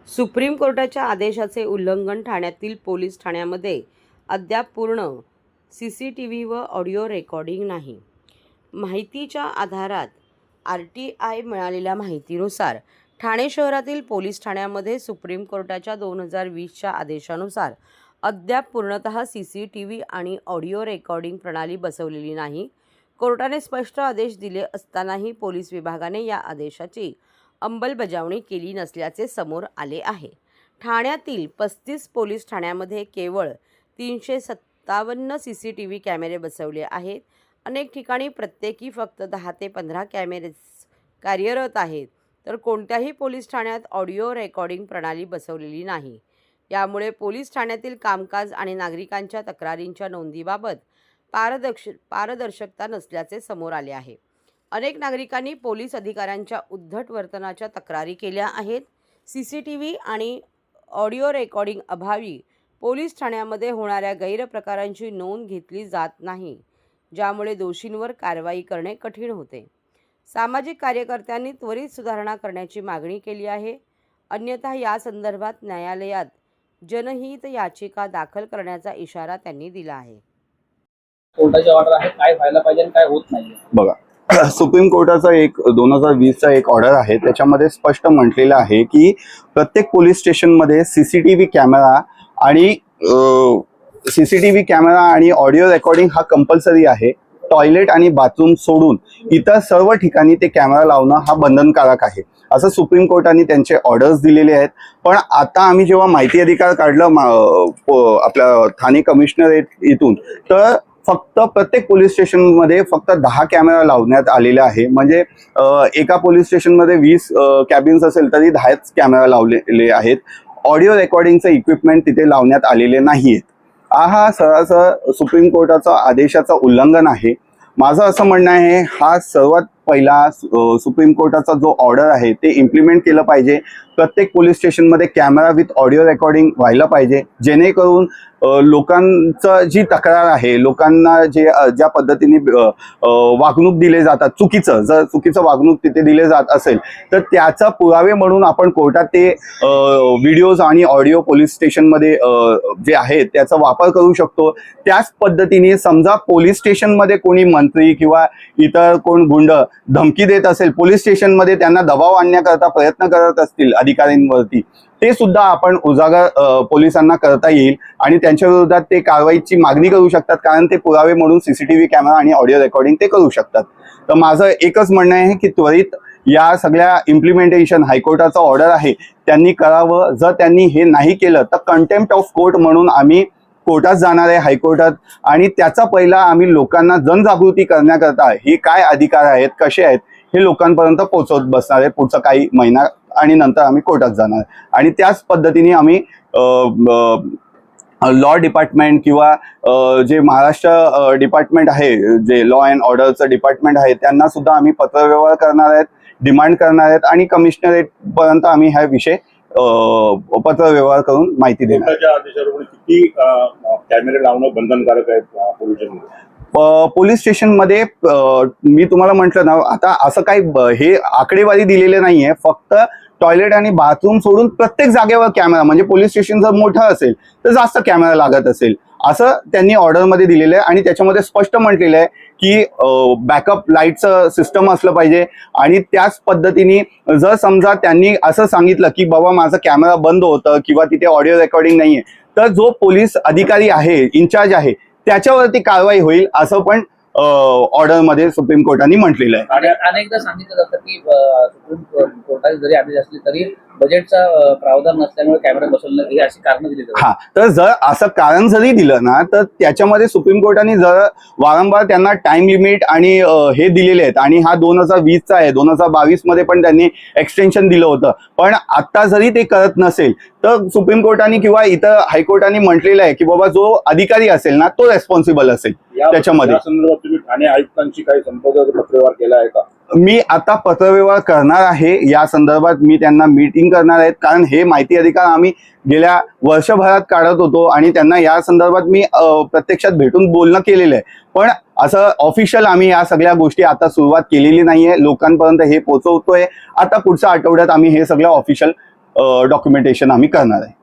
Supreme कोर्टाच्या आदेशाचे उल्लंघन ठाण्यातील पोलीस ठाण्यामध्ये अद्याप पूर्ण CCTV व ऑडिओ रेकॉर्डिंग नाही. माहितीच्या आधारात RTI मिळालेल्या माहितीनुसार ठाणे शहरातील पोलीस ठाण्यामध्ये सुप्रीम कोर्टाच्या 2020च्या आदेशानुसार अद्याप पूर्णतः CCTV आणि ऑडिओ रेकॉर्डिंग प्रणाली बसवलेली नाही. कोर्टाने स्पष्ट आदेश दिले असतानाही पोलीस विभागाने या आदेशाची अंमलबजावणी केली नसल्याचे समोर आले आहे. ठाण्यातील 35 पोलीस ठाण्यामध्ये केवळ 357 CCTV कॅमेरे बसवले आहेत. अनेक ठिकाणी प्रत्येकी फक्त 10 ते 15 कॅमेरे कार्यरत आहेत, तर कोणत्याही पोलीस ठाण्यात ऑडिओ रेकॉर्डिंग प्रणाली बसवलेली नाही. यामुळे पोलीस ठाण्यातील कामकाज आणि नागरिकांच्या तक्रारींच्या नोंदीबाबत पारदर्शकता नसल्याचे समोर आले आहे. अनेक नागरिकांनी पोलीस अधिकाऱ्यांच्या उद्धट वर्तनाच्या तक्रारी केल्या आहेत. CCTV आणि ऑडिओ रेकॉर्डिंग अभावी पोलीस ठाण्यामध्ये होणाऱ्या गैरप्रकारांची नोंद घेतली जात नाही, ज्यामुळे दोषींवर कारवाई करणे कठीण होते. सामाजिक कार्यकर्त्यांनी त्वरित सुधारणा करण्याची मागणी केली आहे. अन्यथा या संदर्भात न्यायालयात जनहित याचिका दाखल करण्याचा इशारा त्यांनी दिला आहे. कोर्टाची ऑर्डर आहे, काय व्हायला पाहिजे आणि काय होत नाही. बघा, सुप्रीम कोर्टाचा 2020चा एक ऑर्डर आहे. त्याच्यामध्ये स्पष्ट म्हटलेलं आहे की प्रत्येक पोलीस स्टेशनमध्ये CCTV कॅमेरा आणि ऑडिओ रेकॉर्डिंग हा कंपल्सरी आहे. टॉयलेट आणि बाथरूम सोडून इतर सर्व ठिकाणी ते कॅमेरा लावणं हा बंधनकारक आहे, असं सुप्रीम कोर्टाने त्यांचे ऑर्डर्स दिलेले आहेत. पण आता आम्ही जेव्हा माहिती अधिकार काढलं आपल्या ठाणे कमिशनरेट इथून, तर फक्त प्रत्येक पोलीस स्टेशनमध्ये फक्त 10 कॅमेरा लावण्यात आलेले आहे. म्हणजे एका पोलीस स्टेशनमध्ये 20 कॅबिन्स असेल तरी 10च कॅमेरा लावलेले आहेत. ऑडिओ रेकॉर्डिंगचं इक्विपमेंट तिथे लावण्यात आलेले नाही आहेत. हा सरासर सुप्रीम कोर्टाचा आदेशाचं उल्लंघन आहे. माझं असं म्हणणं आहे, हा सर्वात पहिला सुप्रीम कोर्टाचा जो ऑर्डर आहे ते इम्प्लिमेंट केलं पाहिजे. प्रत्येक पोलीस स्टेशनमध्ये कॅमेरा विथ ऑडिओ रेकॉर्डिंग व्हायला पाहिजे, जेणेकरून लोकांचं जी तक्रार आहे, लोकांना ज्या पद्धतीने वागणूक दिले जातात, जर चुकीचं वागणूक तिथे दिले जात असेल तर त्याचा पुरावे म्हणून आपण कोर्टात ते व्हिडिओज आणि ऑडिओ पोलीस स्टेशनमध्ये जे आहेत त्याचा वापर करू शकतो. त्याच पद्धतीने समजा पोलीस स्टेशनमध्ये कोणी मंत्री किंवा इतर कोण गुंड धमकी देत असेल, पोलीस स्टेशनमध्ये त्यांना दबाव आणण्याकरता प्रयत्न करत असतील अधिकाऱ्यांवरती, ते सुद्धा आपण उजागर पोलिसांना करता येईल आणि त्यांच्या विरोधात ते कारवाईची मागणी करू शकतात, कारण ते पुरावे म्हणून CCTV कॅमेरा आणि ऑडिओ रेकॉर्डिंग ते करू शकतात. तर माझं एकच म्हणणं आहे की त्वरित या सगळ्या इम्प्लिमेंटेशन हायकोर्टाचा ऑर्डर आहे त्यांनी करावं. जर त्यांनी हे नाही केलं तर कंटेम्प्ट ऑफ कोर्ट म्हणून आम्ही कोर्टात जाणार आहे, हायकोर्टात. आणि त्याचा पहिला आम्ही लोकांना जनजागृती करण्याकरता हे काय अधिकार आहेत, कसे आहेत, हे लोकांपर्यंत पोहोचवत बसणार आहे पुढचा काही महिना, आणि नंतर आम्ही कोर्टात जाणार. आणि त्याच पद्धतीने आम्ही लॉ डिपार्टमेंट किंवा जे महाराष्ट्र डिपार्टमेंट आहे, जे लॉ अँड ऑर्डरचं डिपार्टमेंट आहे, त्यांना सुद्धा आम्ही पत्रव्यवहार करणार आहेत, डिमांड करणार आहेत आणि कमिशनरेट पर्यंत आम्ही हा विषय पत्रव्यवहार करून माहिती देणार. किती कॅमेरे लावणं बंधनकारक आहे पोलीस स्टेशनमध्ये? मी तुम्हाला म्हटलं ना, आता असं काही हे आकडेवारी दिलेले नाहीये. फक्त टॉयलेट आणि बाथरूम सोडून प्रत्येक जागेवर कॅमेरा, म्हणजे पोलीस स्टेशन जर मोठं असेल तर जास्त कॅमेरा लागत असेल, असं त्यांनी ऑर्डरमध्ये दिलेलं आहे. आणि त्याच्यामध्ये स्पष्ट म्हटलेलं आहे की बॅकअप लाईटचं सिस्टम असलं पाहिजे. आणि त्याच पद्धतीने जर समजा त्यांनी असं सांगितलं की बाबा माझा कॅमेरा बंद होतं किंवा तिथे ऑडिओ रेकॉर्डिंग नाहीये, तर जो पोलीस अधिकारी आहे, इन्चार्ज आहे, त्याच्यावरती कारवाई होईल, असं पण ऑर्डर मध्ये सुप्रीम कोर्टाने म्हटलेलं आहे. अनेकदा सांगितलं जातं की सुप्रीम कोर्टाचे जरी आदेश असले तरी बजेटचा प्रावधान नसल्यामुळे कॅमेरा बसवणं हे अशी कारणं दिली जातात. हा, तर जर असं कारण जरी दिलं ना, तर त्याच्यामध्ये सुप्रीम कोर्टाने जर वारंवार त्यांना टाइम लिमिट आणि हे दिलेले आहेत. आणि हा 2020चा आहे, 2022 मध्ये पण त्यांनी एक्सटेन्शन दिलं होतं. पण आता जरी ते करत नसेल तर सुप्रीम कोर्टाने किंवा इतर हायकोर्टाने म्हटलेलं आहे की बाबा जो अधिकारी असेल ना, तो रेस्पॉन्सिबल असेल त्याच्यामध्ये. या संदर्भात तुम्ही ठाणे आयुक्तांशी काही संपर्क पत्रव्यवहार केला आहे का? मी आता पत्रव्यवहार करणार आहे या संदर्भात. मी त्यांना मीटिंग करणार आहे, कारण हे माहिती अधिकार आम्ही गेल्या वर्षभरात काढत होतो आणि त्यांना या संदर्भात मी प्रत्यक्षात भेटून बोलणं केलेलं आहे. पण असं ऑफिशियल आम्ही या सगळ्या गोष्टी आता सुरुवात केलेली नाहीये, लोकांपर्यंत हे पोहोचवतोय. आता पुढच्या आठवड्यात आम्ही हे सगळं ऑफिशियल डॉक्युमेंटेशन आम्ही करणार आहे.